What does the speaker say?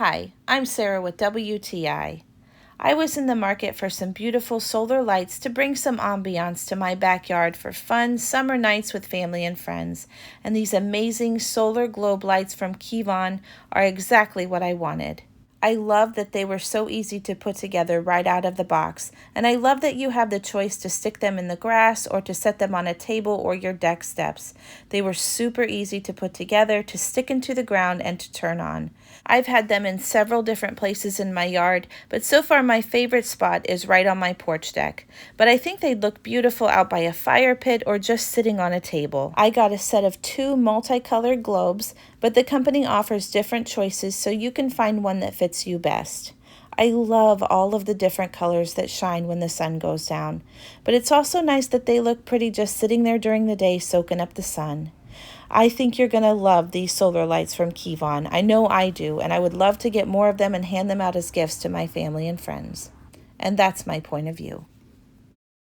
Hi, I'm Sarah with WTI. I was in the market for some beautiful solar lights to bring some ambiance to my backyard for fun summer nights with family and friends, and these amazing solar globe lights from Keevvon are exactly what I wanted. I love that they were so easy to put together right out of the box, and I love that you have the choice to stick them in the grass or to set them on a table or your deck steps. They were super easy to put together, to stick into the ground, and to turn on. I've had them in several different places in my yard, but so far my favorite spot is right on my porch deck. But I think they'd look beautiful out by a fire pit or just sitting on a table. I got a set of 2 multicolored globes, but the company offers different choices so you can find one that fits you best. I love all of the different colors that shine when the sun goes down, but it's also nice that they look pretty just sitting there during the day soaking up the sun. I think you're going to love these solar lights from Keevvon. I know I do, and I would love to get more of them and hand them out as gifts to my family and friends. And that's my point of view.